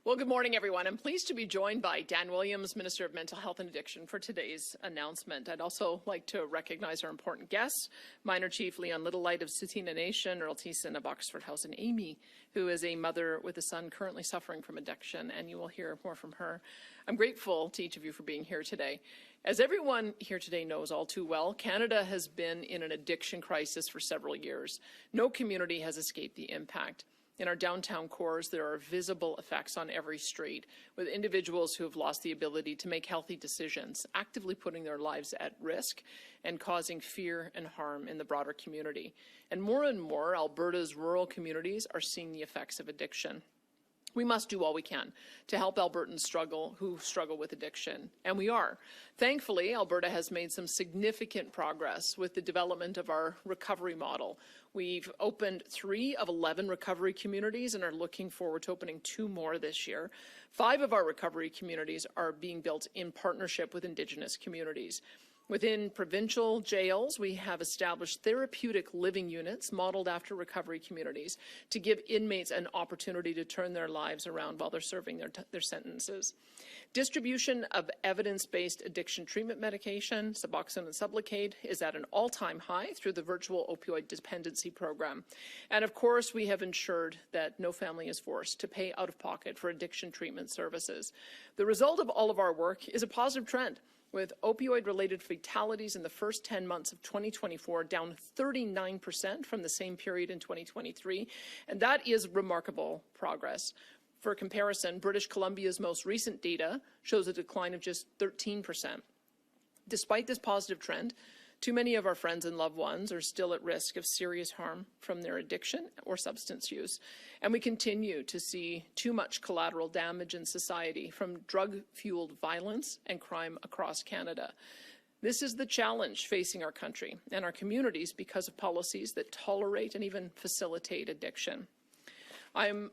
Well, good morning, everyone. I'm pleased to be joined by Dan Williams, Minister of Mental Health and Addiction, for today's announcement. I'd also like to recognize our important guests, Minor Chief Leon Littlelight of Tsuut'ina Nation, Earl Thiessen of Oxford House, and Amy, who is a mother with a son currently suffering from addiction, and you will hear more from her. I'm grateful to each of you for being here today. As everyone here today knows all too well, Canada has been in an addiction crisis for several years. No community has escaped the impact. In our downtown cores, there are visible effects on every street, with individuals who have lost the ability to make healthy decisions, actively putting their lives at risk and causing fear and harm in the broader community. And more, Alberta's rural communities are seeing the effects of addiction. We must do all we can to help Albertans who struggle with addiction, and we are. Thankfully, Alberta has made some significant progress with the development of our recovery model. We've opened 3 of 11 recovery communities and are looking forward to opening 2 more this year. 5 of our recovery communities are being built in partnership with Indigenous communities. Within provincial jails, we have established therapeutic living units modeled after recovery communities to give inmates an opportunity to turn their lives around while they're serving their sentences. Distribution of evidence-based addiction treatment medication, Suboxone and Sublocade, is at an all-time high through the virtual opioid dependency program. And of course, we have ensured that no family is forced to pay out of pocket for addiction treatment services. The result of all of our work is a positive trend, with opioid-related fatalities in the first 10 months of 2024 down 39% from the same period in 2023, and that is remarkable progress. For comparison, British Columbia's most recent data shows a decline of just 13%. Despite this positive trend, too many of our friends and loved ones are still at risk of serious harm from their addiction or substance use. And we continue to see too much collateral damage in society from drug-fueled violence and crime across Canada. This is the challenge facing our country and our communities because of policies that tolerate and even facilitate addiction. I'm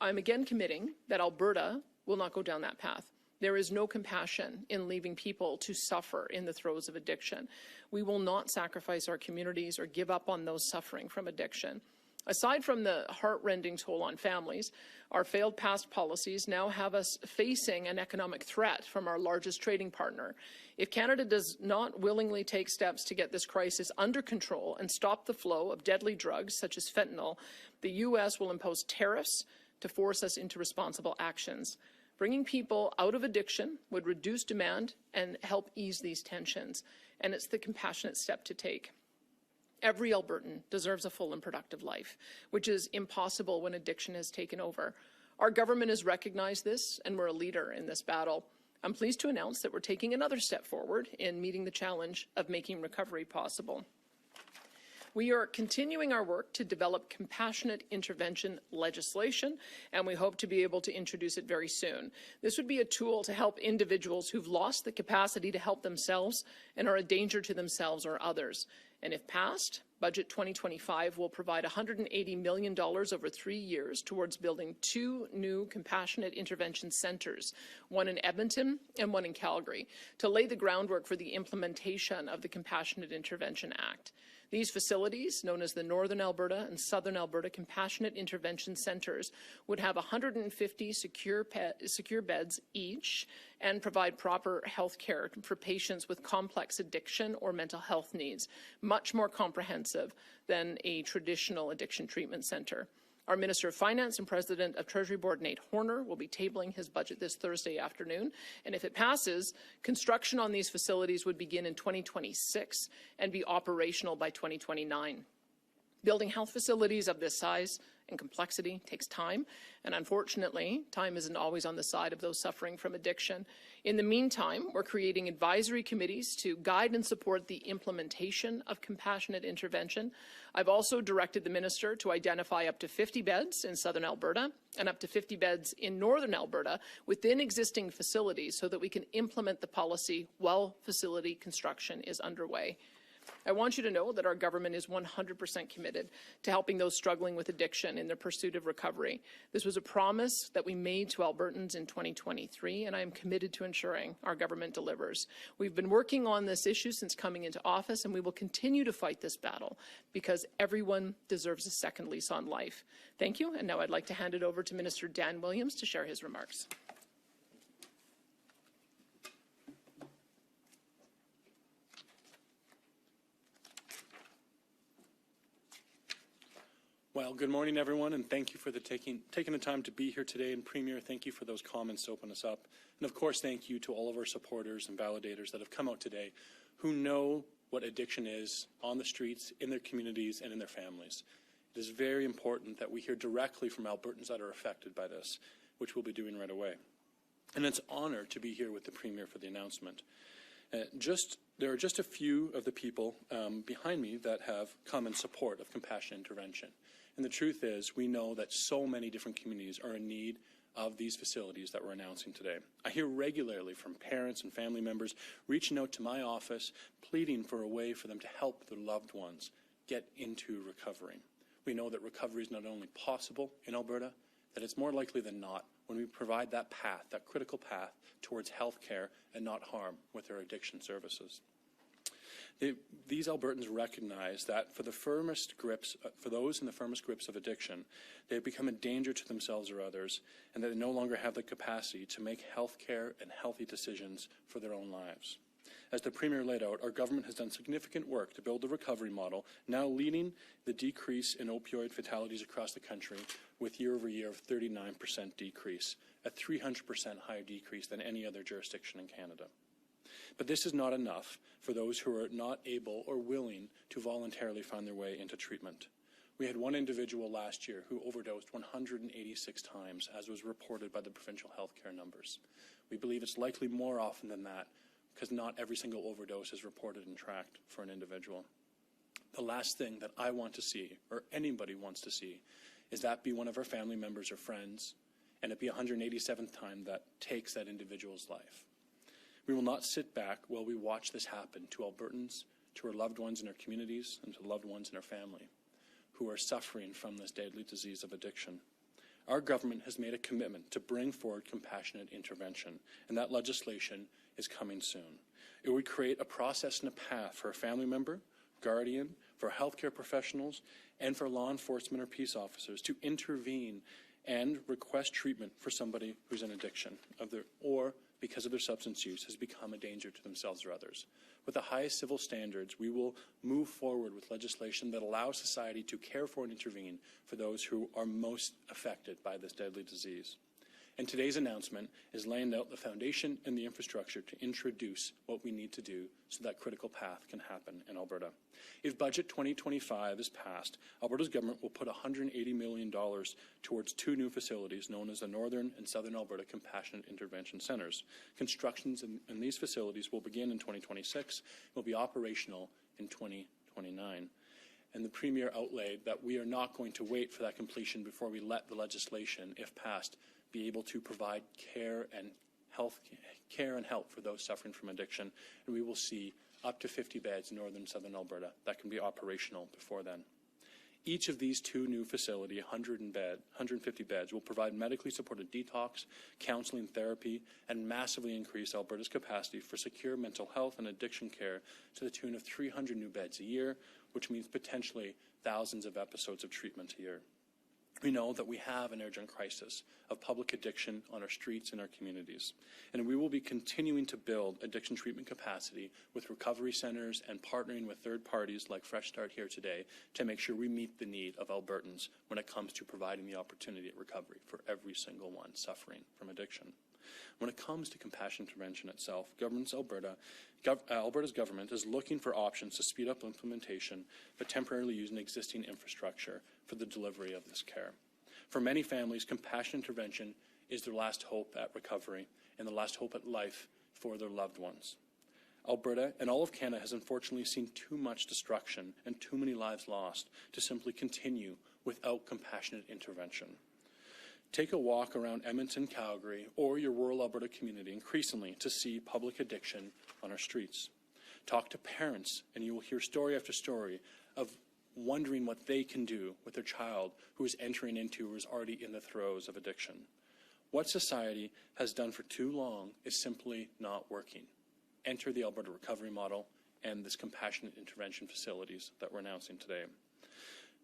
again committing that Alberta will not go down that path. There is no compassion in leaving people to suffer in the throes of addiction. We will not sacrifice our communities or give up on those suffering from addiction. Aside from the heart-rending toll on families, our failed past policies now have us facing an economic threat from our largest trading partner. If Canada does not willingly take steps to get this crisis under control and stop the flow of deadly drugs such as fentanyl, the U.S. will impose tariffs to force us into responsible actions. Bringing people out of addiction would reduce demand and help ease these tensions, and it's the compassionate step to take. Every Albertan deserves a full and productive life, which is impossible when addiction has taken over. Our government has recognized this, and we're a leader in this battle. I'm pleased to announce that we're taking another step forward in meeting the challenge of making recovery possible. We are continuing our work to develop compassionate intervention legislation, and we hope to be able to introduce it very soon. This would be a tool to help individuals who've lost the capacity to help themselves and are a danger to themselves or others. And if passed, Budget 2025 will provide $180 million over 3 years towards building 2 new compassionate intervention centres, one in Edmonton and one in Calgary, to lay the groundwork for the implementation of the Compassionate Intervention Act. These facilities, known as the Northern Alberta and Southern Alberta Compassionate Intervention Centres, would have 150 secure beds each and provide proper health care for patients with complex addiction or mental health needs, much more comprehensive than a traditional addiction treatment centre. Our Minister of Finance and President of Treasury Board, Nate Horner, will be tabling his budget this Thursday afternoon, and if it passes, construction on these facilities would begin in 2026 and be operational by 2029. Building health facilities of this size and complexity takes time, and unfortunately, time isn't always on the side of those suffering from addiction. In the meantime, we're creating advisory committees to guide and support the implementation of compassionate intervention. I've also directed the Minister to identify up to 50 beds in Southern Alberta and up to 50 beds in Northern Alberta within existing facilities so that we can implement the policy while facility construction is underway. I want you to know that our government is 100% committed to helping those struggling with addiction in their pursuit of recovery. This was a promise that we made to Albertans in 2023, and I am committed to ensuring our government delivers. We've been working on this issue since coming into office, and we will continue to fight this battle because everyone deserves a second lease on life. Thank you, and now I'd like to hand it over to Minister Dan Williams to share his remarks. Well, good morning, everyone, and thank you for taking the time to be here today. And Premier, thank you for those comments to open us up. And of course, thank you to all of our supporters and validators that have come out today who know what addiction is on the streets, in their communities, and in their families. It is very important that we hear directly from Albertans that are affected by this, which we'll be doing right away. And it's an honor to be here with the Premier for the announcement. There are just a few of the people behind me that have come in support of compassionate intervention. And the truth is, we know that so many different communities are in need of these facilities that we're announcing today. I hear regularly from parents and family members reaching out to my office, pleading for a way for them to help their loved ones get into recovery. We know that recovery is not only possible in Alberta, that it's more likely than not when we provide that path, that critical path towards health care and not harm with our addiction services. These Albertans recognize that for those in the firmest grips of addiction, they have become a danger to themselves or others, and that they no longer have the capacity to make health care and healthy decisions for their own lives. As the Premier laid out, our government has done significant work to build a recovery model, now leading the decrease in opioid fatalities across the country with year-over-year of 39% decrease, a 300% higher decrease than any other jurisdiction in Canada. But this is not enough for those who are not able or willing to voluntarily find their way into treatment. We had one individual last year who overdosed 186 times, as was reported by the provincial healthcare numbers. We believe it's likely more often than that, because not every single overdose is reported and tracked for an individual. The last thing that I want to see, or anybody wants to see, is that be one of our family members or friends, and it be 187th time that takes that individual's life. We will not sit back while we watch this happen to Albertans, to our loved ones in our communities, and to loved ones in our family who are suffering from this deadly disease of addiction. Our government has made a commitment to bring forward compassionate intervention, and that legislation is coming soon. It would create a process and a path for a family member, guardian, for healthcare professionals, and for law enforcement or peace officers to intervene and request treatment for somebody who's in addiction or because of their substance use has become a danger to themselves or others. With the highest civil standards, we will move forward with legislation that allows society to care for and intervene for those who are most affected by this deadly disease. And today's announcement is laying out the foundation and the infrastructure to introduce what we need to do so that critical path can happen in Alberta. If Budget 2025 is passed, Alberta's government will put $180 million towards two new facilities known as the Northern and Southern Alberta Compassionate Intervention Centres. Constructions in these facilities will begin in 2026 and will be operational in 2029. And the Premier outlaid that we are not going to wait for that completion before we let the legislation, if passed, be able to provide care and help for those suffering from addiction. And we will see up to 50 beds in northern southern Alberta that can be operational before then. Each of these two new facilities, 150 beds, will provide medically supported detox, counseling, therapy, and massively increase Alberta's capacity for secure mental health and addiction care to the tune of 300 new beds a year, which means potentially thousands of episodes of treatment a year. We know that we have an urgent crisis of public addiction on our streets and our communities, and we will be continuing to build addiction treatment capacity with recovery centres and partnering with third parties like Fresh Start here today to make sure we meet the need of Albertans when it comes to providing the opportunity at recovery for every single one suffering from addiction. When it comes to compassionate intervention itself, Alberta's government is looking for options to speed up implementation, but temporarily using existing infrastructure for the delivery of this care. For many families, compassionate intervention is their last hope at recovery and the last hope at life for their loved ones. Alberta and all of Canada has unfortunately seen too much destruction and too many lives lost to simply continue without compassionate intervention. Take a walk around Edmonton, Calgary, or your rural Alberta community increasingly to see public addiction on our streets. Talk to parents, and you will hear story after story of wondering what they can do with their child who is entering into or is already in the throes of addiction. What society has done for too long is simply not working. Enter the Alberta Recovery Model and this compassionate intervention facilities that we're announcing today.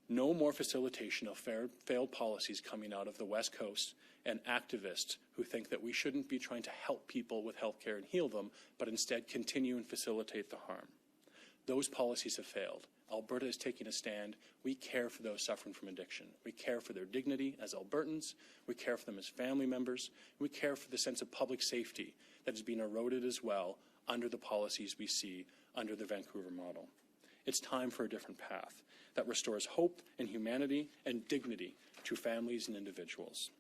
No more facilitation of failed policies coming out of the West Coast and activists who think that we shouldn't be trying to help people with healthcare and heal them, but instead continue and facilitate the harm. Those policies have failed. Alberta is taking a stand. We care for those suffering from addiction. We care for their dignity as Albertans. We care for them as family members. We care for the sense of public safety that is being eroded as well under the policies we see under the Vancouver model. It's time for a different path that restores hope and humanity and dignity to families and individuals.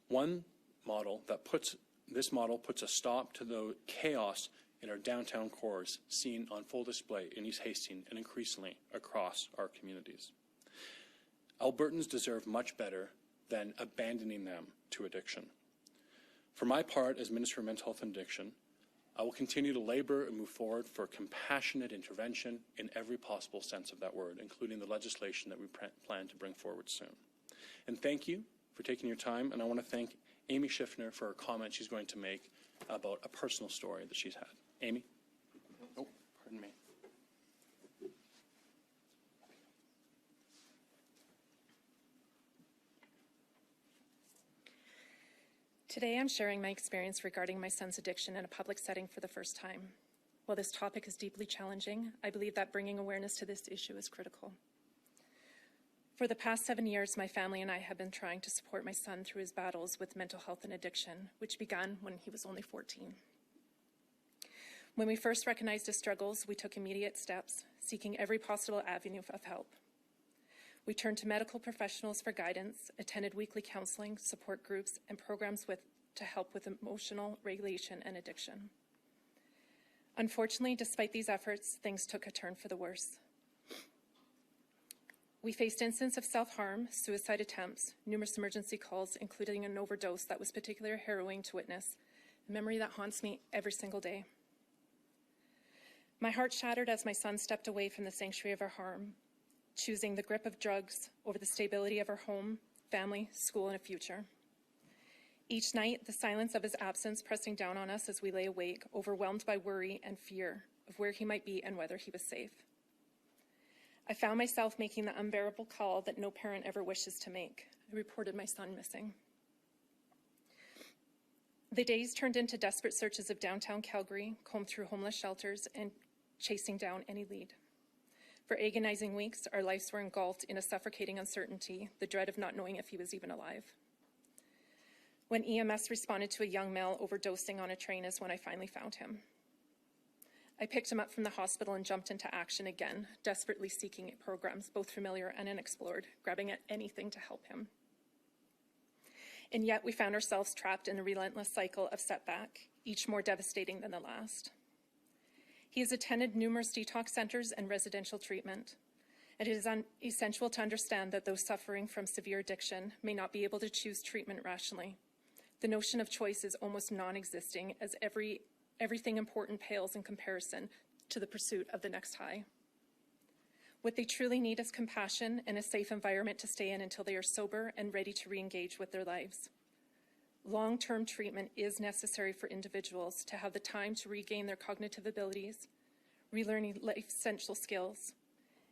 One model that puts a stop to the chaos in our downtown cores seen on full display in East Hastings and increasingly across our communities. Albertans deserve much better than abandoning them to addiction. For my part as Minister of Mental Health and Addiction, I will continue to labor and move forward for compassionate intervention in every possible sense of that word, including the legislation that we plan to bring forward soon. And thank you for taking your time, and I want to thank Amy Schiffner for a comment she's going to make about a personal story that she's had. Amy? Oh, pardon me. Today I'm sharing my experience regarding my son's addiction in a public setting for the first time. While this topic is deeply challenging, I believe that bringing awareness to this issue is critical. For the past 7 years, my family and I have been trying to support my son through his battles with mental health and addiction, which began when he was only 14. When we first recognized his struggles, we took immediate steps, seeking every possible avenue of help. We turned to medical professionals for guidance, attended weekly counseling, support groups, and programs to help with emotional regulation and addiction. Unfortunately, despite these efforts, things took a turn for the worse. We faced incidents of self-harm, suicide attempts, numerous emergency calls, including an overdose that was particularly harrowing to witness, a memory that haunts me every single day. My heart shattered as my son stepped away from the sanctuary of our harm, choosing the grip of drugs over the stability of our home, family, school, and a future. Each night, the silence of his absence pressing down on us as we lay awake, overwhelmed by worry and fear of where he might be and whether he was safe. I found myself making the unbearable call that no parent ever wishes to make. I reported my son missing. The days turned into desperate searches of downtown Calgary, combed through homeless shelters, and chasing down any lead. For agonizing weeks, our lives were engulfed in a suffocating uncertainty, the dread of not knowing if he was even alive. When EMS responded to a young male overdosing on a train is when I finally found him. I picked him up from the hospital and jumped into action again, desperately seeking programs, both familiar and unexplored, grabbing at anything to help him. And yet we found ourselves trapped in a relentless cycle of setback, each more devastating than the last. He has attended numerous detox centers and residential treatment, and it is essential to understand that those suffering from severe addiction may not be able to choose treatment rationally. The notion of choice is almost non-existing, as everything important pales in comparison to the pursuit of the next high. What they truly need is compassion and a safe environment to stay in until they are sober and ready to re-engage with their lives. Long-term treatment is necessary for individuals to have the time to regain their cognitive abilities, relearning life essential skills,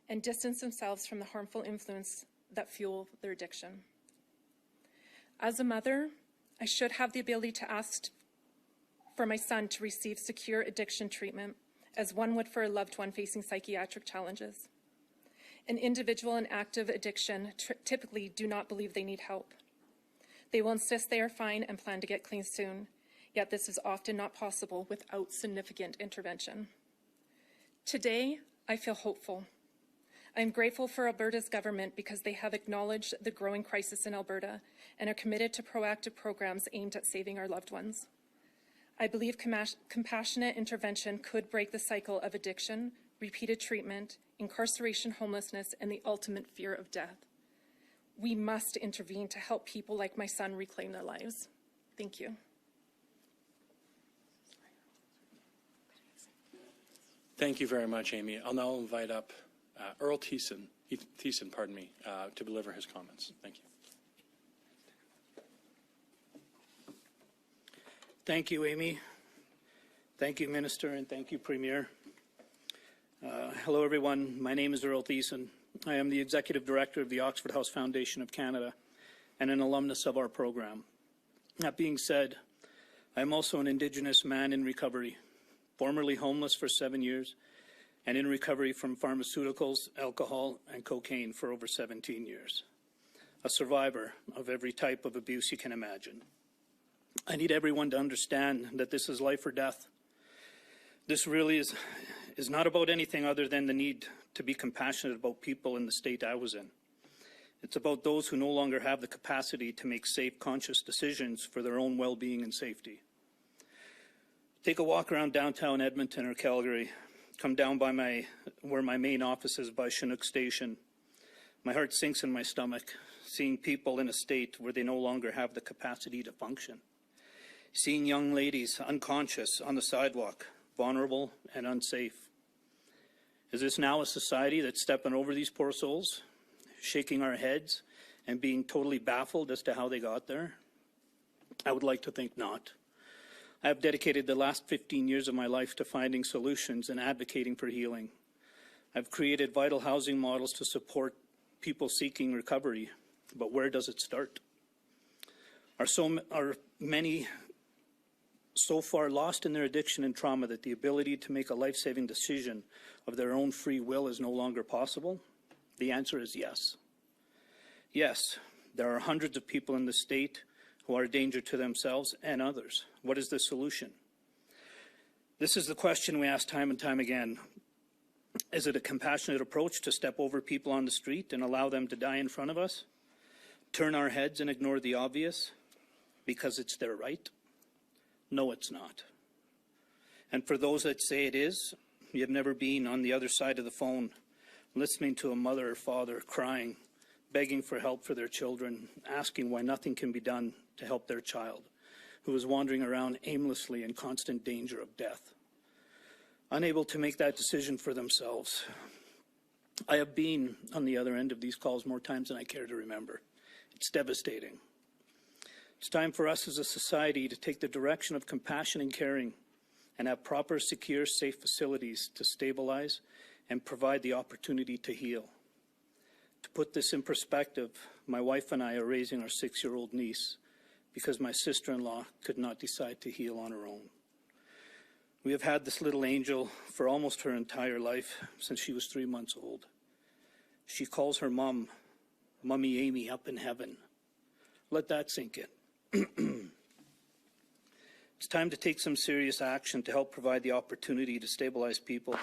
and distance themselves from the harmful influence that fuel their addiction. As a mother, I should have the ability to ask for my son to receive secure addiction treatment, as one would for a loved one facing psychiatric challenges. An individual in active addiction typically do not believe they need help. They will insist they are fine and plan to get clean soon, yet this is often not possible without significant intervention. Today, I feel hopeful. I am grateful for Alberta's government because they have acknowledged the growing crisis in Alberta and are committed to proactive programs aimed at saving our loved ones. I believe compassionate intervention could break the cycle of addiction, repeated treatment, incarceration, homelessness, and the ultimate fear of death. We must intervene to help people like my son reclaim their lives. Thank you. Thank you very much, Amy. I'll now invite up Earl Thiessen, to deliver his comments. Thank you. Thank you, Amy. Thank you, Minister, and thank you, Premier. Hello, everyone. My name is Earl Thiessen. I am the Executive Director of the Oxford House Foundation of Canada and an alumnus of our program. That being said, I am also an Indigenous man in recovery, formerly homeless for 7 years, and in recovery from pharmaceuticals, alcohol, and cocaine for over 17 years. A survivor of every type of abuse you can imagine. I need everyone to understand that this is life or death. This really is not about anything other than the need to be compassionate about people in the state I was in. It's about those who no longer have the capacity to make safe, conscious decisions for their own well-being and safety. Take a walk around downtown Edmonton or Calgary. Come down by where my main office is by Chinook Station. My heart sinks in my stomach, seeing people in a state where they no longer have the capacity to function. Seeing young ladies unconscious on the sidewalk, vulnerable and unsafe. Is this now a society that's stepping over these poor souls, shaking our heads and being totally baffled as to how they got there? I would like to think not. I have dedicated the last 15 years of my life to finding solutions and advocating for healing. I've created vital housing models to support people seeking recovery, but where does it start? Are many so far lost in their addiction and trauma that the ability to make a life-saving decision of their own free will is no longer possible? The answer is yes. Yes, there are hundreds of people in the state who are a danger to themselves and others. What is the solution? This is the question we ask time and time again. Is it a compassionate approach to step over people on the street and allow them to die in front of us? Turn our heads and ignore the obvious because it's their right? No, it's not. And for those that say it is, you have never been on the other side of the phone, listening to a mother or father crying, begging for help for their children, asking why nothing can be done to help their child, who is wandering around aimlessly in constant danger of death, unable to make that decision for themselves. I have been on the other end of these calls more times than I care to remember. It's devastating. It's time for us as a society to take the direction of compassion and caring and have proper, secure, safe facilities to stabilize and provide the opportunity to heal. To put this in perspective, my wife and I are raising our 6-year-old niece because my sister-in-law could not decide to heal on her own. We have had this little angel for almost her entire life, since she was 3 months old. She calls her mom, Mummy Amy up in heaven. Let that sink in. It's time to take some serious action to help provide the opportunity to stabilize people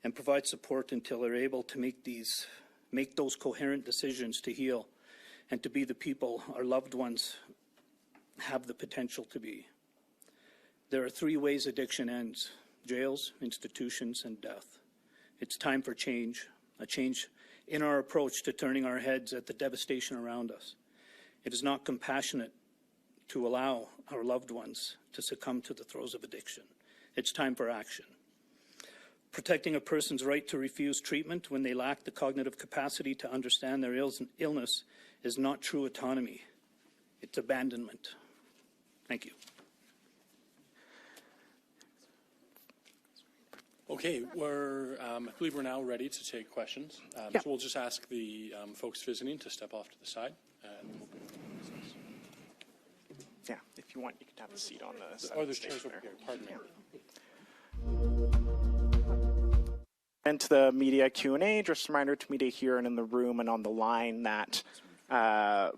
and provide support until they're able to make those coherent decisions to heal and to be the people our loved ones have the potential to be. There are 3 ways addiction ends: jails, institutions, and death. It's time for change, a change in our approach to turning our heads at the devastation around us. It is not compassionate to allow our loved ones to succumb to the throes of addiction. It's time for action. Protecting a person's right to refuse treatment when they lack the cognitive capacity to understand their illness is not true autonomy. It's abandonment. Thank you. Okay, I believe we're now ready to take questions. So we'll just ask the folks visiting to step off to the side. Yeah, if you want, you can have a seat on the side. Oh, there's chairs over here. Pardon me. And to the media Q&A, just a reminder to media here and in the room and on the line that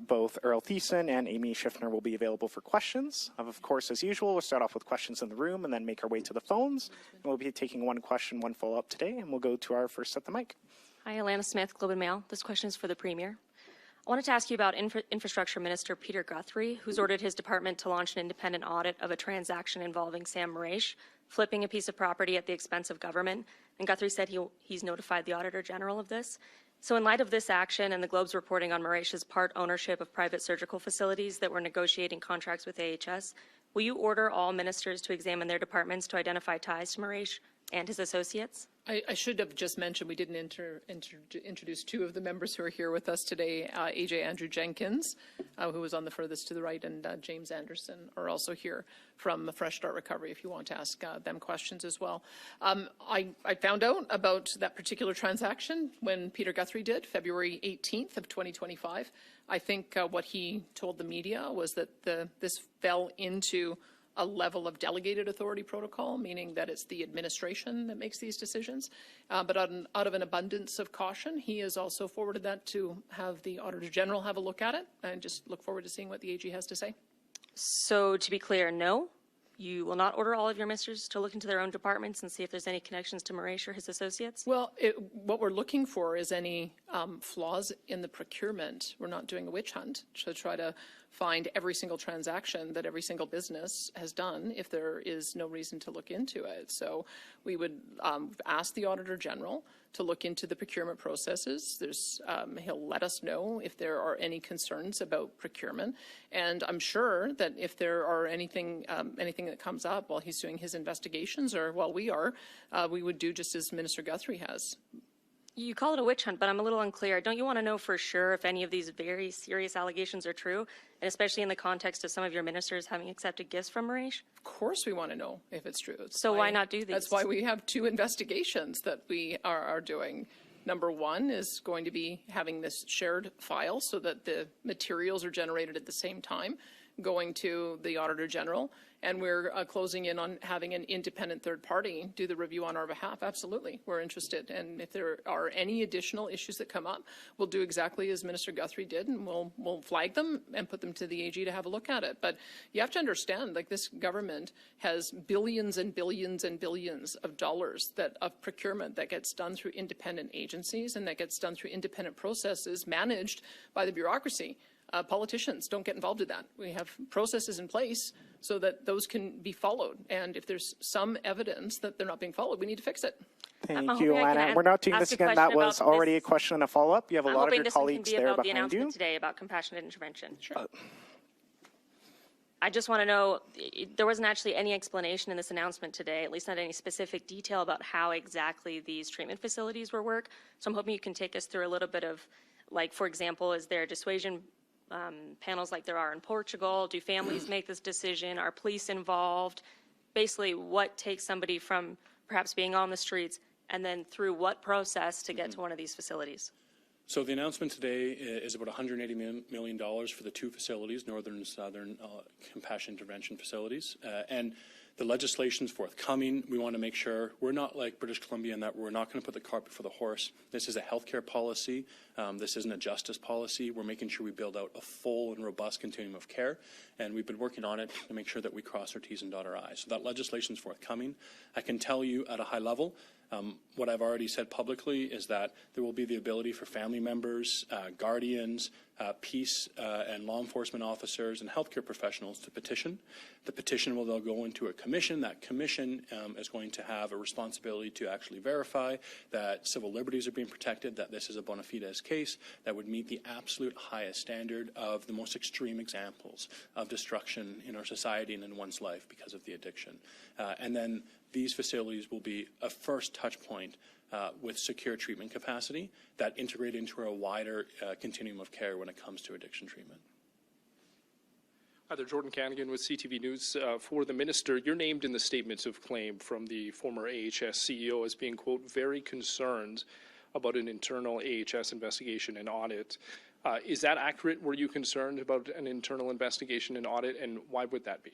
both Earl Thiessen and Amy Schiffner will be available for questions. Of course, as usual, we'll start off with questions in the room and then make our way to the phones. And we'll be taking one question, one follow-up today, and we'll go to our first at the mic. Hi, Alana Smith, Globe and Mail. This question is for the Premier. I wanted to ask you about Infrastructure Minister Peter Guthrie, who's ordered his department to launch an independent audit of a transaction involving Sam Maraish, flipping a piece of property at the expense of government. And Guthrie said he's notified the Auditor General of this. So in light of this action and the Globe's reporting on Maraish's part ownership of private surgical facilities that were negotiating contracts with AHS, will you order all ministers to examine their departments to identify ties to Maraish and his associates? I should have just mentioned we didn't introduce two of the members who are here with us today. AJ Andrew Jenkins, who was on the furthest to the right, and James Anderson are also here from Fresh Start Recovery if you want to ask them questions as well. I found out about that particular transaction when Peter Guthrie did, February 18th of 2025. I think what he told the media was that this fell into a level of delegated authority protocol, meaning that it's the administration that makes these decisions. But out of an abundance of caution, he has also forwarded that to have the Auditor General have a look at it, and just look forward to seeing what the AG has to say. So to be clear, no, you will not order all of your ministers to look into their own departments and see if there's any connections to Maresh or his associates? Well, what we're looking for is any flaws in the procurement. We're not doing a witch hunt to try to find every single transaction that every single business has done if there is no reason to look into it. So we would ask the Auditor General to look into the procurement processes. He'll let us know if there are any concerns about procurement. And I'm sure that if there are anything that comes up while he's doing his investigations or while we are, we would do just as Minister Guthrie has. You call it a witch hunt, but I'm a little unclear. Don't you want to know for sure if any of these very serious allegations are true, and especially in the context of some of your ministers having accepted gifts from Maresh? Of course we want to know if it's true. So why not do these? That's why we have two investigations that we are doing. Number one is going to be having this shared file so that the materials are generated at the same time, going to the Auditor General, and we're closing in on having an independent third party do the review on our behalf. Absolutely, we're interested. And if there are any additional issues that come up, we'll do exactly as Minister Guthrie did, and we'll flag them and put them to the AG to have a look at it. But you have to understand, like, this government has billions and billions and billions of dollars of procurement that gets done through independent agencies and that gets done through independent processes managed by the bureaucracy. Politicians don't get involved in that. We have processes in place so that those can be followed. And if there's some evidence that they're not being followed, we need to fix it. Thank you, Alana. We're not doing this again. That was already a question and a follow-up. You have a lot of your colleagues there behind you. I'm hoping this can be about the announcement today about compassionate intervention. Sure. I just want to know, there wasn't actually any explanation in this announcement today, at least not any specific detail about how exactly these treatment facilities will work. So I'm hoping you can take us through a little bit of, like, for example, is there dissuasion panels like there are in Portugal? Do families make this decision? Are police involved? Basically, what takes somebody from perhaps being on the streets and then through what process to get to one of these facilities? So the announcement today is about $180 million for the two facilities, Northern and Southern Compassion Intervention facilities. And the legislation's forthcoming. We want to make sure we're not like British Columbia in that we're not going to put the cart before the horse. This is a healthcare policy. This isn't a justice policy. We're making sure we build out a full and robust continuum of care, and we've been working on it to make sure that we cross our T's and dot our I's. So that legislation's forthcoming. I can tell you at a high level, what I've already said publicly is that there will be the ability for family members, guardians, peace and law enforcement officers and healthcare professionals to petition. The petition will then go into a commission. That commission is going to have a responsibility to actually verify that civil liberties are being protected, that this is a bona fides case that would meet the absolute highest standard of the most extreme examples of destruction in our society and in one's life because of the addiction. And then these facilities will be a first touch point with secure treatment capacity that integrate into a wider continuum of care when it comes to addiction treatment. Hi there, Jordan Canagan with CTV News. For the minister, you're named in the statements of claim from the former AHS CEO as being, quote, very concerned about an internal AHS investigation and audit. Is that accurate? Were you concerned about an internal investigation and audit, and why would that be?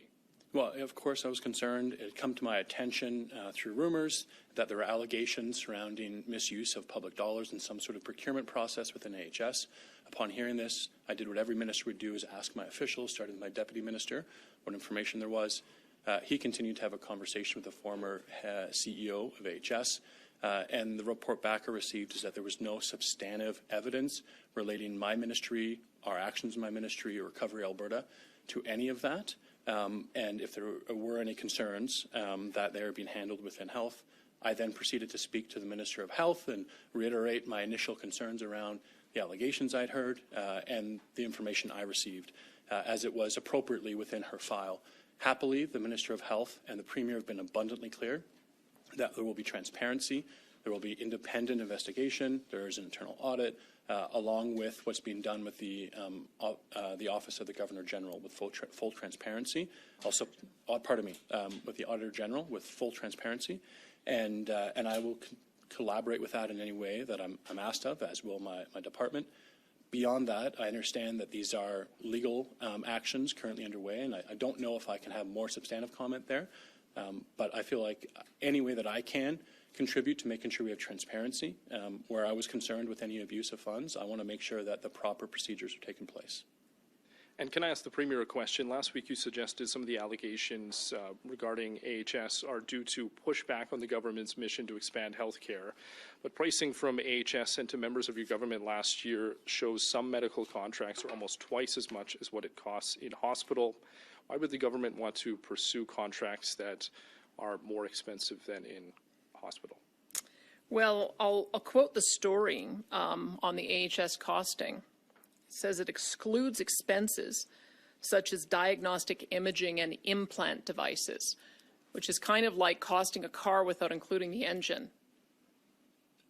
Well, of course, I was concerned. It had come to my attention through rumors that there were allegations surrounding misuse of public dollars in some sort of procurement process within AHS. Upon hearing this, I did what every minister would do, is ask my officials, starting with my deputy minister, what information there was. He continued to have a conversation with the former CEO of AHS, and the report back I received is that there was no substantive evidence relating my ministry, our actions in my ministry, or Recovery Alberta, to any of that. And if there were any concerns that they are being handled within health, I then proceeded to speak to the Minister of Health and reiterate my initial concerns around the allegations I'd heard and the information I received as it was appropriately within her file. Happily, the Minister of Health and the Premier have been abundantly clear that there will be transparency, there will be independent investigation, there is an internal audit, along with what's being done with the Office of the Governor General with full transparency. Also, with the Auditor General with full transparency, and I will collaborate with that in any way that I'm asked of, as will my department. Beyond that, I understand that these are legal actions currently underway, and I don't know if I can have more substantive comment there, but I feel like any way that I can contribute to making sure we have transparency. Where I was concerned with any abuse of funds, I want to make sure that the proper procedures are taking place. And can I ask the Premier a question? Last week you suggested some of the allegations regarding AHS are due to pushback on the government's mission to expand health care. But pricing from AHS sent to members of your government last year shows some medical contracts are almost twice as much as what it costs in hospital. Why would the government want to pursue contracts that are more expensive than in hospital? Well, I'll quote the story on the AHS costing. It says it excludes expenses such as diagnostic imaging and implant devices, which is kind of like costing a car without including the engine.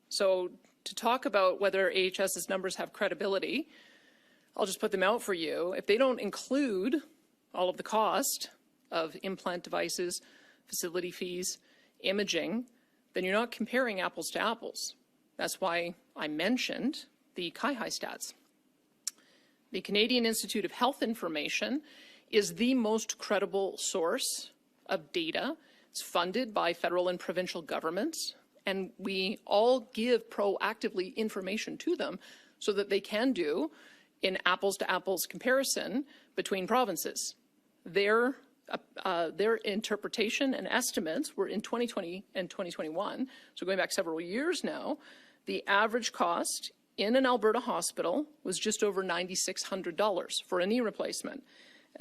So to talk about whether AHS's numbers have credibility, I'll just put them out for you. If they don't include all of the cost of implant devices, facility fees, imaging, then you're not comparing apples to apples. That's why I mentioned the CIHI stats. The Canadian Institute of Health Information is the most credible source of data. It's funded by federal and provincial governments, and we all give proactively information to them so that they can do an apples-to-apples comparison between provinces. Their interpretation and estimates were in 2020 and 2021, so going back several years now, the average cost in an Alberta hospital was just over $9,600 for a knee replacement.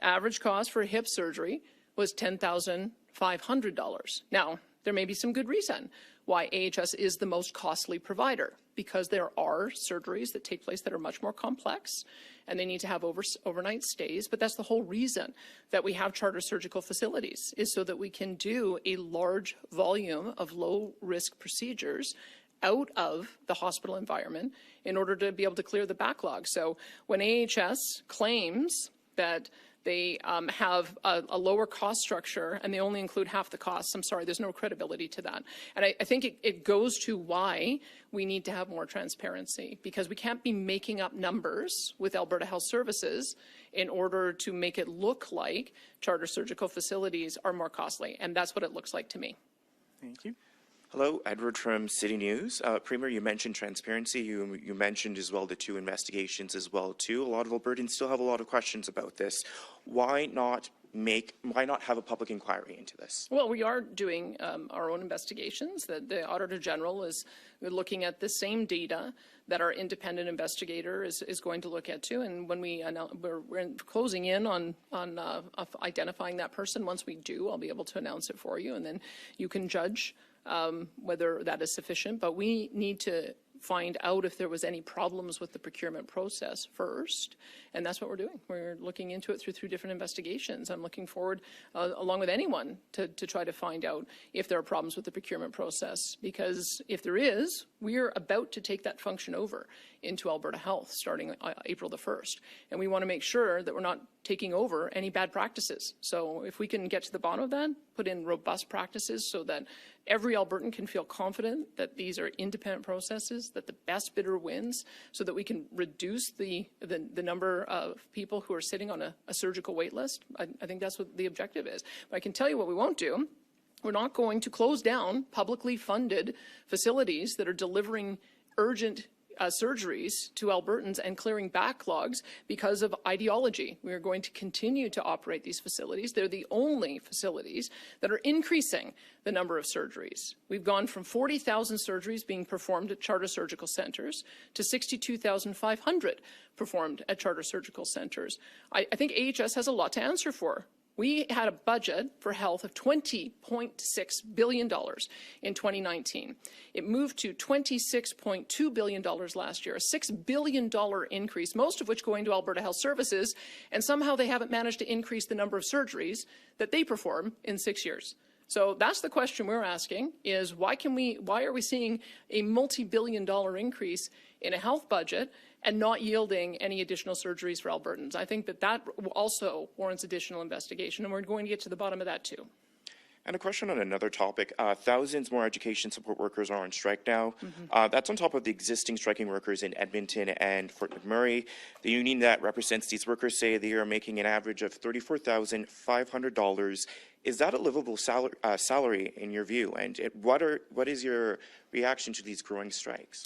Average cost for a hip surgery was $10,500. Now, there may be some good reason why AHS is the most costly provider, because there are surgeries that take place that are much more complex and they need to have overnight stays. But that's the whole reason that we have charter surgical facilities, is so that we can do a large volume of low-risk procedures out of the hospital environment in order to be able to clear the backlog. So when AHS claims that they have a lower cost structure and they only include half the costs, I'm sorry, there's no credibility to that. And I think it goes to why we need to have more transparency, because we can't be making up numbers with Alberta Health Services in order to make it look like charter surgical facilities are more costly. And that's what it looks like to me. Thank you. Hello, Edward from City News. Premier, you mentioned transparency. You mentioned as well the 2 investigations as well too. A lot of Albertans still have a lot of questions about this. Why not have a public inquiry into this? Well, we are doing our own investigations. The Auditor General is looking at the same data that our independent investigator is going to look at too. And when we're closing in on identifying that person. Once we do, I'll be able to announce it for you, and then you can judge whether that is sufficient. But we need to find out if there was any problems with the procurement process first, and that's what we're doing. We're looking into it through different investigations. I'm looking forward, along with anyone, to try to find out if there are problems with the procurement process, because if there is, we're about to take that function over into Alberta Health starting April the 1st, and we want to make sure that we're not taking over any bad practices. So if we can get to the bottom of that, put in robust practices so that every Albertan can feel confident that these are independent processes, that the best bidder wins, so that we can reduce the number of people who are sitting on a surgical wait list. I think that's what the objective is. But I can tell you what we won't do. We're not going to close down publicly funded facilities that are delivering urgent surgeries to Albertans and clearing backlogs because of ideology. We are going to continue to operate these facilities. They're the only facilities that are increasing the number of surgeries. We've gone from 40,000 surgeries being performed at charter surgical centres to 62,500 performed at charter surgical centres. I think AHS has a lot to answer for. We had a budget for health of $20.6 billion in 2019. It moved to $26.2 billion last year, a $6 billion increase, most of which going to Alberta Health Services, and somehow they haven't managed to increase the number of surgeries that they perform in 6 years. So that's the question we're asking, is why are we seeing a multi-billion-dollar increase in a health budget and not yielding any additional surgeries for Albertans? I think that also warrants additional investigation, and we're going to get to the bottom of that too. And a question on another topic. Thousands more education support workers are on strike now. That's on top of the existing striking workers in Edmonton and Fort McMurray. The union that represents these workers say they are making an average of $34,500. Is that a livable salary in your view? And what is your reaction to these growing strikes?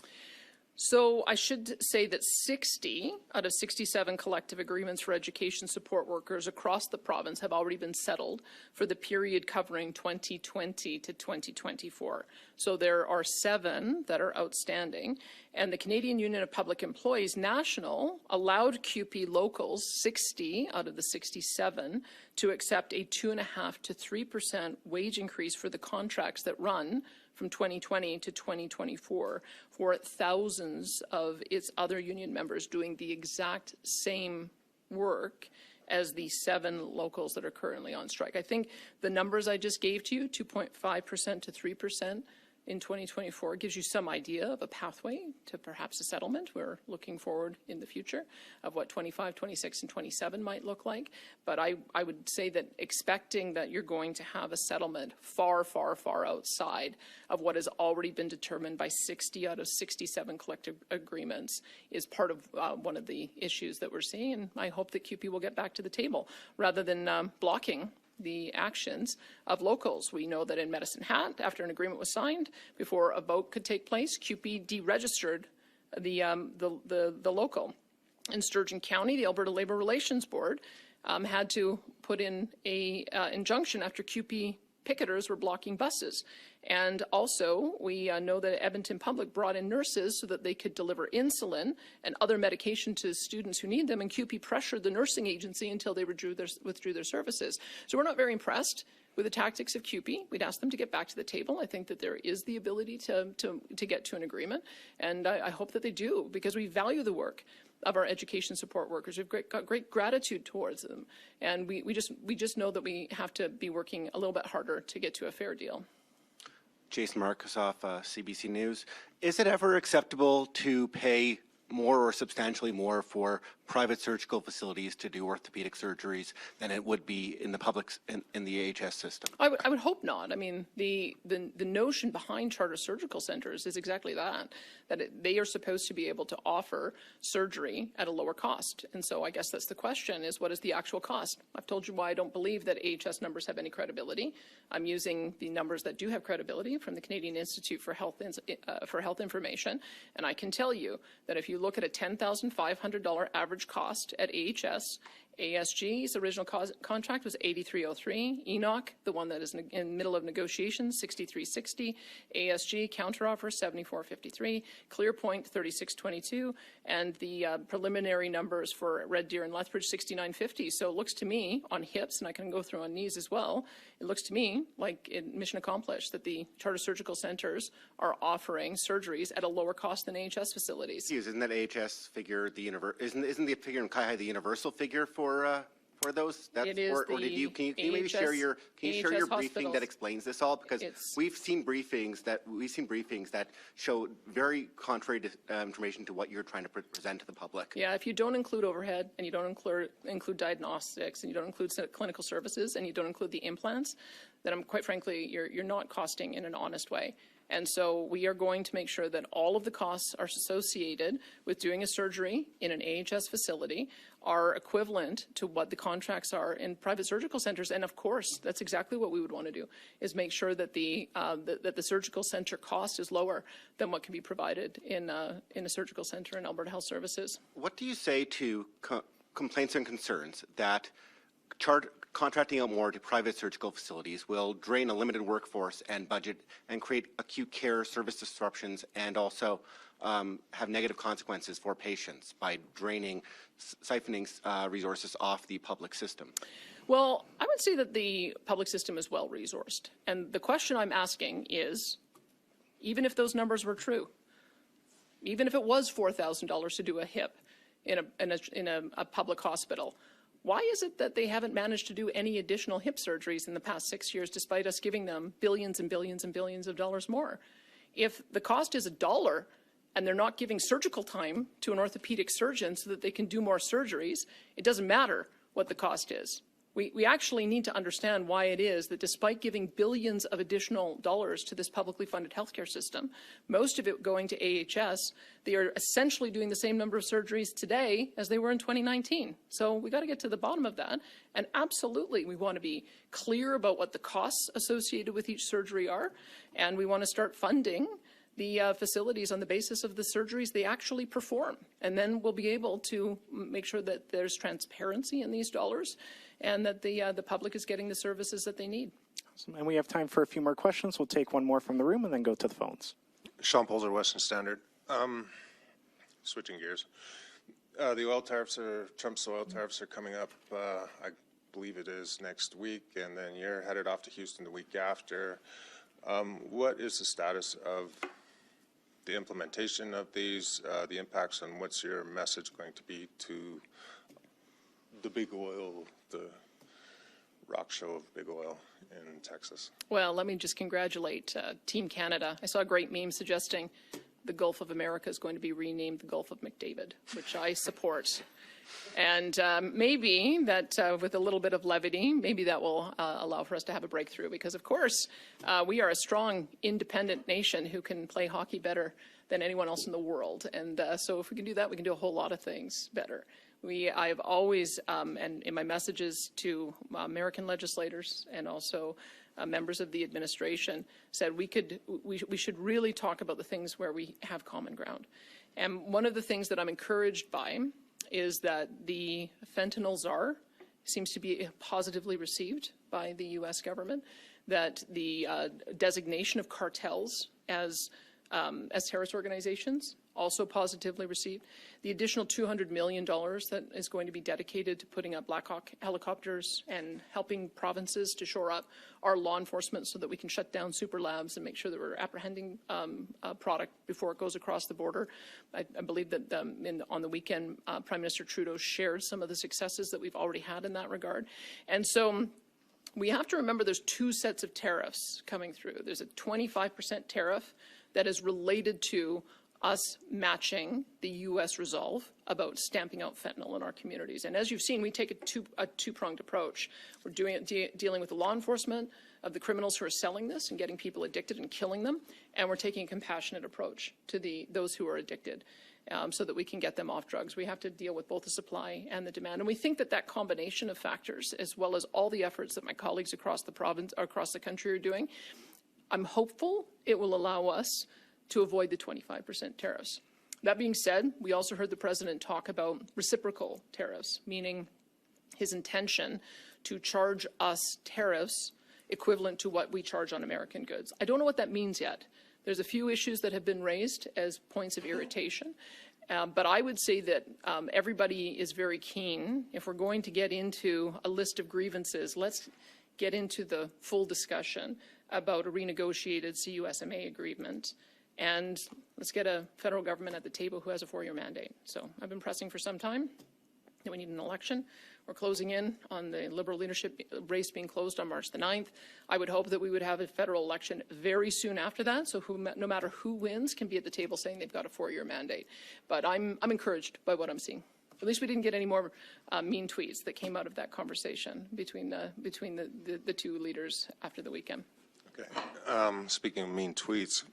So I should say that 60 out of 67 collective agreements for education support workers across the province have already been settled for the period covering 2020 to 2024. So there are 7 that are outstanding, and the Canadian Union of Public Employees National allowed CUPE locals, 60 out of the 67, to accept a 2.5% to 3% wage increase for the contracts that run from 2020 to 2024 for thousands of its other union members doing the exact same work as the 7 locals that are currently on strike. I think the numbers I just gave to you, 2.5% to 3% in 2024, gives you some idea of a pathway to perhaps a settlement. We're looking forward in the future of what 25, 26, and 27 might look like. But I would say that expecting that you're going to have a settlement far, far, far outside of what has already been determined by 60 out of 67 collective agreements is part of one of the issues that we're seeing. And I hope that CUPE will get back to the table rather than blocking the actions of locals. We know that in Medicine Hat, after an agreement was signed, before a vote could take place, CUPE deregistered the local. In Sturgeon County, the Alberta Labour Relations Board had to put in a injunction after CUPE picketers were blocking buses. And also, we know that Edmonton Public brought in nurses so that they could deliver insulin and other medication to students who need them, and CUPE pressured the nursing agency until they withdrew their services. So we're not very impressed with the tactics of CUPE. We'd ask them to get back to the table. I think that there is the ability to get to an agreement, and I hope that they do, because we value the work of our education support workers. We've got great gratitude towards them, and we just know that we have to be working a little bit harder to get to a fair deal. Jason Markusoff, CBC News. Is it ever acceptable to pay more or substantially more for private surgical facilities to do orthopedic surgeries than it would be in the public in the AHS system? I would hope not. I mean, the notion behind charter surgical centers is exactly that they are supposed to be able to offer surgery at a lower cost. And so I guess that's the question, is what is the actual cost? I've told you why I don't believe that AHS numbers have any credibility. I'm using the numbers that do have credibility from the Canadian Institute for Health Information, and I can tell you that if you look at a $10,500 average cost at AHS, ASG's original contract was $83.03. Enoch, the one that is in the middle of negotiations, $63.60. ASG counteroffer $74.53. ClearPoint $36.22, and the preliminary numbers for Red Deer and Lethbridge $69.50. So it looks to me on hips, and I can go through on knees as well. It looks to me like mission accomplished that the charter surgical centers are offering surgeries at a lower cost than AHS facilities. Isn't that AHS figure the isn't the figure in CIHI the universal figure for those? That's, it is or did you, can you maybe share your briefing that explains this all? Because we've seen briefings that show very contrary to, information to what you're trying to present to the public. Yeah, if you don't include overhead, and you don't include diagnostics, and you don't include clinical services, and you don't include the implants, then quite frankly, you're not costing in an honest way. And so we are going to make sure that all of the costs are associated with doing a surgery in an AHS facility are equivalent to what the contracts are in private surgical centers. And of course, that's exactly what we would want to do, is make sure that the surgical center cost is lower than what can be provided in a surgical center in Alberta Health Services. What do you say to complaints and concerns that contracting out more to private surgical facilities will drain a limited workforce and budget and create acute care service disruptions, and also have negative consequences for patients by siphoning resources off the public system? Well, I would say that the public system is well resourced. And the question I'm asking is, even if those numbers were true, even if it was $4,000 to do a hip in a public hospital, Why is it that they haven't managed to do any additional hip surgeries in the past 6 years, despite us giving them billions and billions and billions of dollars more? If the cost is $1 and they're not giving surgical time to an orthopedic surgeon so that they can do more surgeries, it doesn't matter what the cost is. We actually need to understand why it is that despite giving billions of additional dollars to this publicly funded healthcare system, most of it going to AHS, they are essentially doing the same number of surgeries today as they were in 2019. So we got to get to the bottom of that. And absolutely, we want to be clear about what the costs associated with each surgery are. And we want to start funding the facilities on the basis of the surgeries they actually perform. And then we'll be able to make sure that there's transparency in these dollars and that the public is getting the services that they need. Awesome. And we have time for a few more questions. We'll take one more from the room and then go to the phones. Sean Polzer, Western Standard. Switching gears. The oil tariffs Trump's oil tariffs are coming up, I believe it is next week, and then you're headed off to Houston the week after. What is the status of the implementation of these, the impacts, and what's your message going to be to the big oil, the rock show of big oil in Texas? Well, let me just congratulate Team Canada. I saw a great meme suggesting the Gulf of America is going to be renamed the Gulf of McDavid, which I support. And maybe that with a little bit of levity, maybe that will allow for us to have a breakthrough because, of course, we are a strong, independent nation who can play hockey better than anyone else in the world. And so if we can do that, we can do a whole lot of things better. I have always, and in my messages to American legislators and also members of the administration, said we should really talk about the things where we have common ground. And one of the things that I'm encouraged by is that the fentanyl czar seems to be positively received by the U.S. government, that the designation of cartels as terrorist organizations also positively received. The additional $200 million that is going to be dedicated to putting up Black Hawk helicopters and helping provinces to shore up our law enforcement so that we can shut down super labs and make sure that we're apprehending product before it goes across the border. I believe that on the weekend, Prime Minister Trudeau shared some of the successes that we've already had in that regard. And so we have to remember there's two sets of tariffs coming through. There's a 25% tariff that is related to us matching the U.S. resolve about stamping out fentanyl in our communities. And as you've seen, we take a two-pronged approach. We're dealing with the law enforcement of the criminals who are selling this and getting people addicted and killing them, and we're taking a compassionate approach to those who are addicted so that we can get them off drugs. We have to deal with both the supply and the demand. And we think that that combination of factors, as well as all the efforts that my colleagues across the province, across the country are doing, I'm hopeful it will allow us to avoid the 25% tariffs. That being said, we also heard the president talk about reciprocal tariffs, meaning his intention to charge us tariffs equivalent to what we charge on American goods. I don't know what that means yet. There's a few issues that have been raised as points of irritation, but I would say that everybody is very keen. If we're going to get into a list of grievances, let's get into the full discussion about a renegotiated CUSMA agreement. And let's get a federal government at the table who has a 4-year mandate. So I've been pressing for some time that we need an election. We're closing in on the Liberal leadership race being closed on March the 9th. I would hope that we would have a federal election very soon after that, so no matter who wins can be at the table saying they've got a 4-year mandate. But I'm encouraged by what I'm seeing. At least we didn't get any more mean tweets that came out of that conversation between the two leaders after the weekend. Okay. Speaking of mean tweets,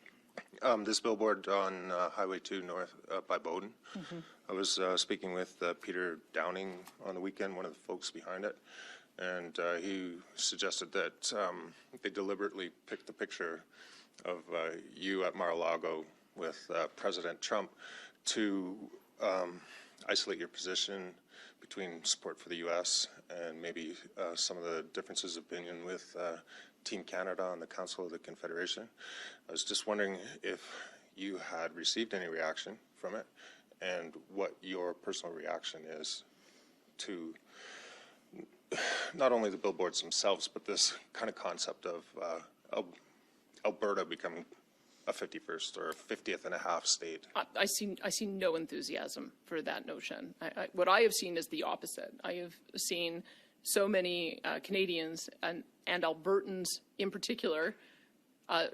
this billboard on Highway 2 north by Bowden. Mm-hmm. I was speaking with Peter Downing on the weekend, one of the folks behind it, and he suggested that they deliberately picked the picture of you at Mar-a-Lago with President Trump to isolate your position between support for the U.S. and maybe some of the differences of opinion with Team Canada on the Council of the Confederation. I was just wondering if you had received any reaction from it and what your personal reaction is to not only the billboards themselves, but this kind of concept of Alberta becoming a 51st or 50th and a half state? I see no enthusiasm for that notion. What I have seen is the opposite. I have seen so many Canadians and Albertans in particular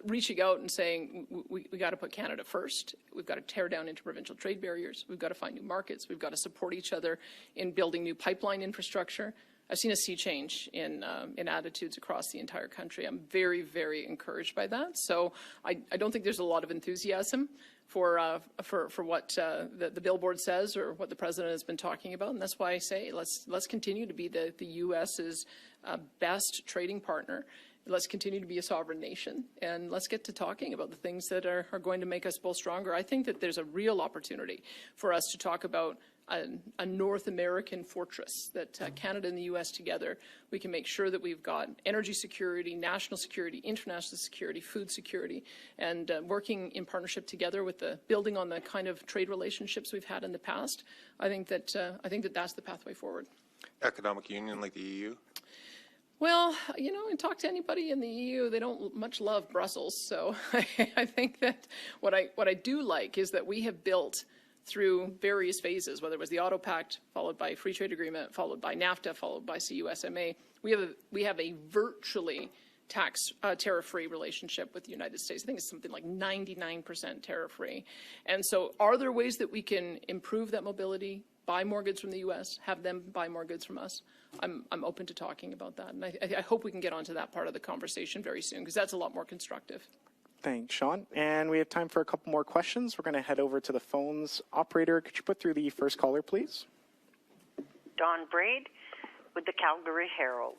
reaching out and saying, we got to put Canada first. We've got to tear down interprovincial trade barriers. We've got to find new markets. We've got to support each other in building new pipeline infrastructure. I've seen a sea change in attitudes across the entire country. I'm very, very encouraged by that. So I don't think there's a lot of enthusiasm for what the billboard says or what the president has been talking about, and that's why I say let's continue to be the U.S.'s best trading partner. Let's continue to be a sovereign nation, and let's get to talking about the things that are going to make us both stronger. I think that there's a real opportunity for us to talk about a North American fortress, that Canada and the U.S. together, we can make sure that we've got energy security, national security, international security, food security, and working in partnership together with building on the kind of trade relationships we've had in the past. I think that that's the pathway forward. Economic union like the EU? Well, you know, and talk to anybody in the EU, they don't much love Brussels. So I think that what I do like is that we have built through various phases, whether it was the Auto Pact, followed by Free Trade Agreement, followed by NAFTA, followed by CUSMA. We have a virtually tariff-free relationship with the United States. I think it's something like 99% tariff-free. And so are there ways that we can improve that mobility, buy more goods from the U.S., have them buy more goods from us? I'm open to talking about that. And I hope we can get onto that part of the conversation very soon, because that's a lot more constructive. Thanks, Sean. And we have time for a couple more questions. We're going to head over to the phones. Operator, could you put through the first caller, please? Don Braid with the Calgary Herald.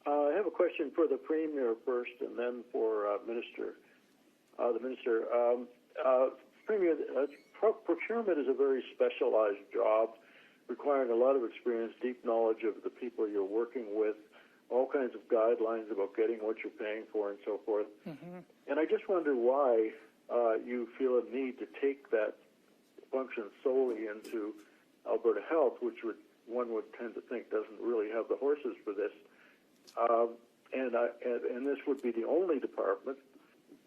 I have a question for the Premier first, and then for the Minister. Premier, procurement is a very specialized job, requiring a lot of experience, deep knowledge of the people you're working with, all kinds of guidelines about getting what you're paying for and so forth. Mm-hmm. And I just wonder why you feel a need to take that function solely into Alberta Health, which one would tend to think doesn't really have the horses for this. And this would be the only department,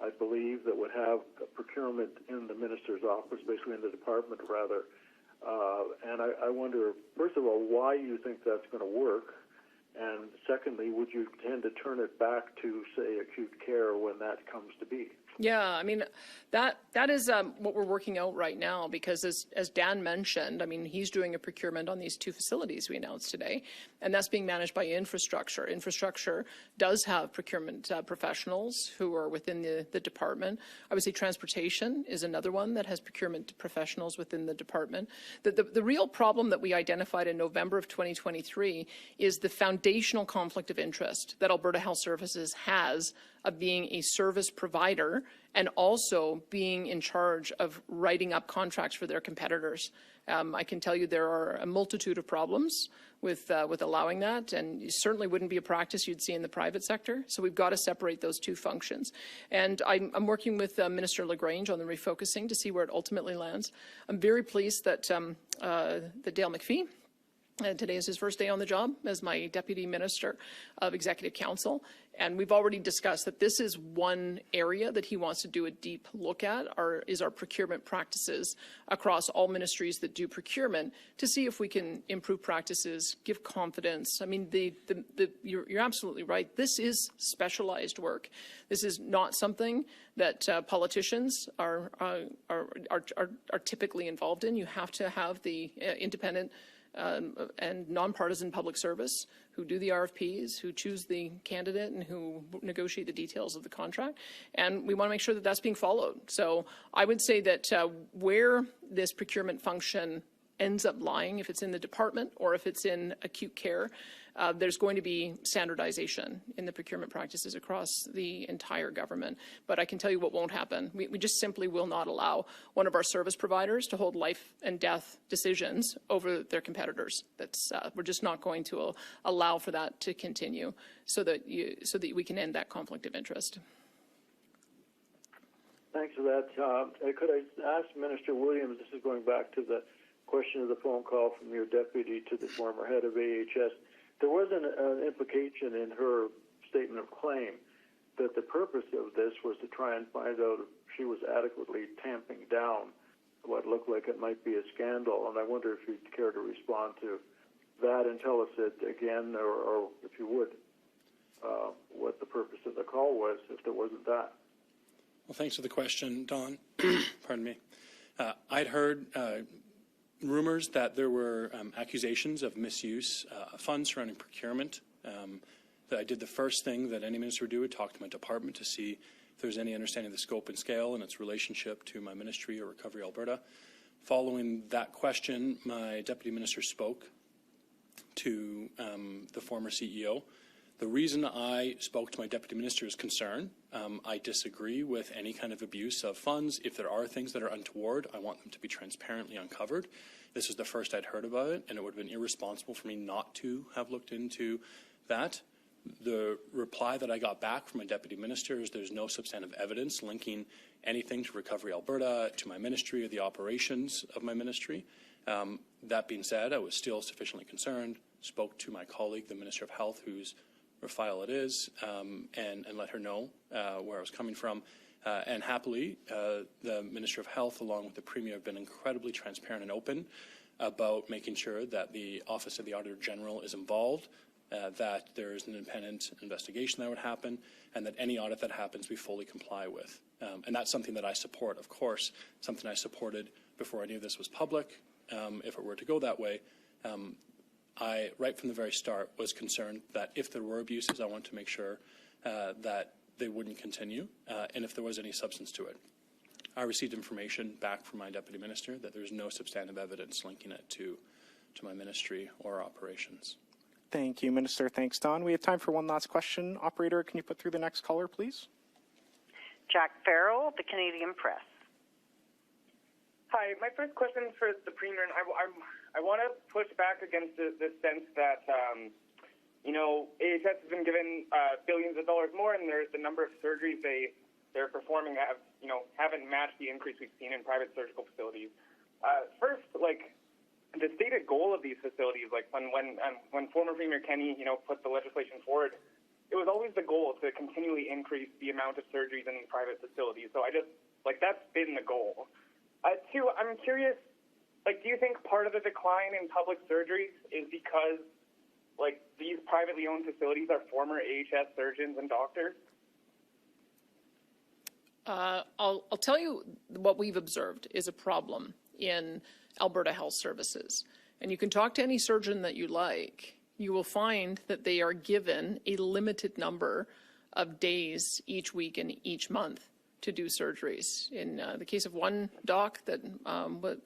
I believe, that would have procurement in the minister's office, basically in the department rather. And I wonder, first of all, why you think that's going to work. And secondly, would you tend to turn it back to, say, acute care when that comes to be? Yeah, I mean, that is what we're working out right now, because as Dan mentioned, I mean, he's doing a procurement on these two facilities we announced today, and that's being managed by infrastructure. Infrastructure does have procurement professionals who are within the department. I would say transportation is another one that has procurement professionals within the department. The real problem that we identified in November of 2023 is the foundational conflict of interest that Alberta Health Services has of being a service provider and also being in charge of writing up contracts for their competitors. I can tell you there are a multitude of problems with allowing that, and it certainly wouldn't be a practice you'd see in the private sector. So we've got to separate those two functions. And I'm working with Minister LaGrange on the refocusing to see where it ultimately lands. I'm very pleased that Dale McPhee, today is his first day on the job as my Deputy Minister of Executive Council. And we've already discussed that this is one area that he wants to do a deep look at, is our procurement practices across all ministries that do procurement, to see if we can improve practices, give confidence. I mean, you're absolutely right. This is specialized work. This is not something that politicians are typically involved in. You have to have the independent and nonpartisan public service who do the RFPs, who choose the candidate, and who negotiate the details of the contract. And we want to make sure that that's being followed. So I would say that where this procurement function ends up lying, if it's in the department or if it's in acute care, there's going to be standardization in the procurement practices across the entire government. But I can tell you what won't happen. We just simply will not allow one of our service providers to hold life and death decisions over their competitors. We're just not going to allow for that to continue, so that we can end that conflict of interest. Thanks for that. Could I ask Minister Williams, this is going back to the question of the phone call from your deputy to the former head of AHS. There was an implication in her statement of claim that the purpose of this was to try and find out if she was adequately tamping down what looked like it might be a scandal. And I wonder if you'd care to respond to that and tell us it again, or if you would, what the purpose of the call was, if there wasn't that. Well, thanks for the question, Don. Pardon me. I'd heard rumors that there were accusations of misuse of funds surrounding procurement. That I did the first thing that any minister would do, would talk to my department to see if there's any understanding of the scope and scale and its relationship to my ministry or Recovery Alberta. Following that question, my deputy minister spoke to the former CEO. The reason I spoke to my deputy minister is concern. I disagree with any kind of abuse of funds. If there are things that are untoward, I want them to be transparently uncovered. This was the first I'd heard about it, and it would have been irresponsible for me not to have looked into that. The reply that I got back from my deputy minister is there's no substantive evidence linking anything to Recovery Alberta, to my ministry, or the operations of my ministry. That being said, I was still sufficiently concerned, spoke to my colleague, the Minister of Health, whose file it is, and let her know where I was coming from. And happily, the Minister of Health, along with the Premier, have been incredibly transparent and open about making sure that the Office of the Auditor General is involved, that there is an independent investigation that would happen, and that any audit that happens we fully comply with. And that's something that I support, of course, something I supported before any of this was public. If it were to go that way, I, right from the very start, was concerned that if there were abuses, I wanted to make sure that they wouldn't continue, and if there was any substance to it. I received information back from my deputy minister that there's no substantive evidence linking it to my ministry or operations. Thank you, Minister. Thanks, Don. We have time for one last question. Operator, can you put through the next caller, please? Jack Farrell, the Canadian Press. Hi, my first question is for the Premier, and I want to push back against the sense that, AHS has been given billions of dollars more, and the number of surgeries they're performing haven't matched the increase we've seen in private surgical facilities. First, the stated goal of these facilities, when former Premier Kenney, put the legislation forward, it was always the goal to continually increase the amount of surgeries in these private facilities. So that's been the goal. Two, I'm curious, do you think part of the decline in public surgeries is because, these privately owned facilities are former AHS surgeons and doctors? I'll tell you what we've observed is a problem in Alberta Health Services. And you can talk to any surgeon that you like. You will find that they are given a limited number of days each week and each month to do surgeries. In the case of one doc that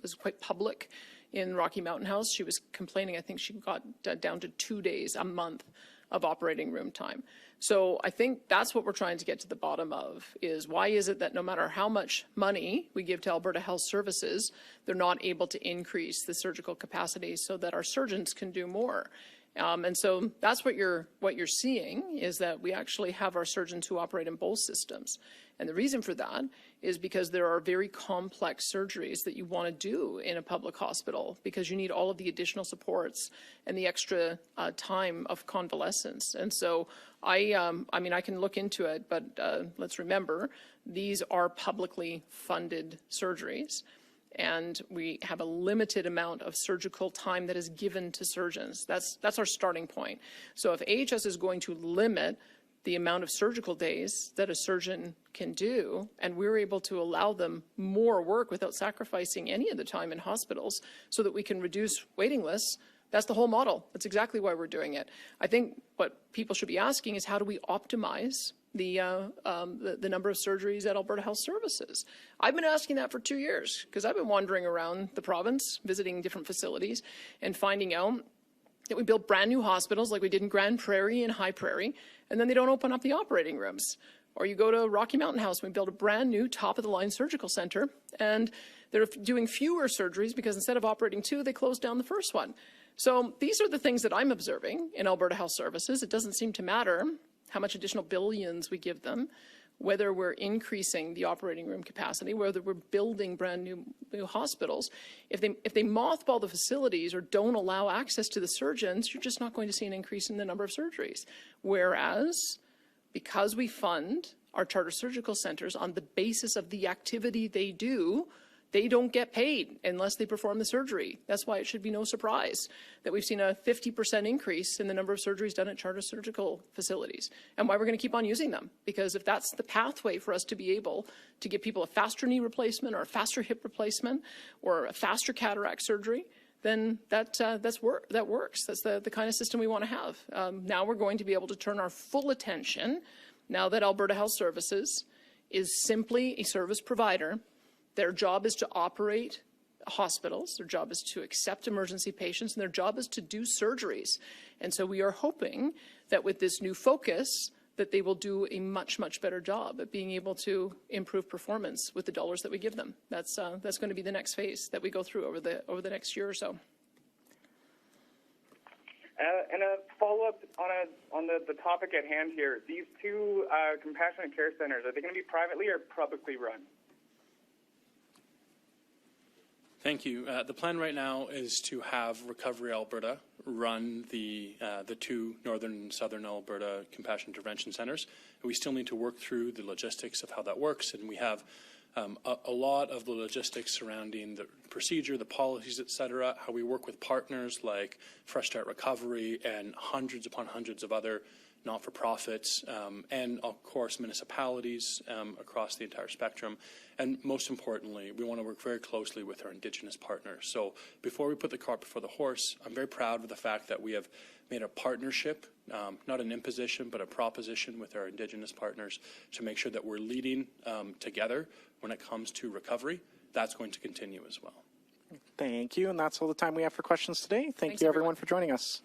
was quite public in Rocky Mountain House, she was complaining, I think she got down to 2 days a month of operating room time. So I think that's what we're trying to get to the bottom of, is why is it that no matter how much money we give to Alberta Health Services, they're not able to increase the surgical capacity so that our surgeons can do more. And so that's what you're seeing, is that we actually have our surgeons who operate in both systems. And the reason for that is because there are very complex surgeries that you want to do in a public hospital, because you need all of the additional supports and the extra time of convalescence. And so I can look into it, but let's remember, these are publicly funded surgeries. And we have a limited amount of surgical time that is given to surgeons. That's our starting point. So if AHS is going to limit the amount of surgical days that a surgeon can do, and we're able to allow them more work without sacrificing any of the time in hospitals so that we can reduce waiting lists, that's the whole model. That's exactly why we're doing it. I think what people should be asking is, how do we optimize the number of surgeries at Alberta Health Services? I've been asking that for 2 years, because I've been wandering around the province, visiting different facilities, and finding out that we build brand new hospitals like we did in Grand Prairie and High Prairie, and then they don't open up the operating rooms. Or you go to Rocky Mountain House, and we build a brand new top-of-the-line surgical center, and they're doing fewer surgeries because instead of operating 2, they closed down the first one. So these are the things that I'm observing in Alberta Health Services. It doesn't seem to matter how much additional billions we give them, whether we're increasing the operating room capacity, whether we're building brand new hospitals. If they mothball the facilities or don't allow access to the surgeons, you're just not going to see an increase in the number of surgeries. Whereas because we fund our charter surgical centers on the basis of the activity they do, they don't get paid unless they perform the surgery. That's why it should be no surprise that we've seen a 50% increase in the number of surgeries done at charter surgical facilities, and why we're going to keep on using them. Because if that's the pathway for us to be able to give people a faster knee replacement or a faster hip replacement or a faster cataract surgery, then that works. That's the kind of system we want to have. Now we're going to be able to turn our full attention, now that Alberta Health Services is simply a service provider. Their job is to operate hospitals, their job is to accept emergency patients, and their job is to do surgeries. And so we are hoping that with this new focus, that they will do a much, much better job at being able to improve performance with the dollars that we give them. That's going to be the next phase that we go through over the next year or so. And a follow-up on the topic at hand here. These two compassionate care centers, are they going to be privately or publicly run? Thank you. The plan right now is to have Recovery Alberta run the two northern and southern Alberta compassion intervention centers. And we still need to work through the logistics of how that works, and we have a lot of the logistics surrounding the procedure, the policies, et cetera, how we work with partners like Fresh Start Recovery and hundreds upon hundreds of other not-for-profits, and of course municipalities across the entire spectrum. And most importantly, we want to work very closely with our Indigenous partners. So before we put the cart before the horse, I'm very proud of the fact that we have made a partnership, not an imposition, but a proposition with our Indigenous partners to make sure that we're leading together when it comes to recovery. That's going to continue as well. Thank you, and that's all the time we have for questions today. Thank you, everyone, for joining us.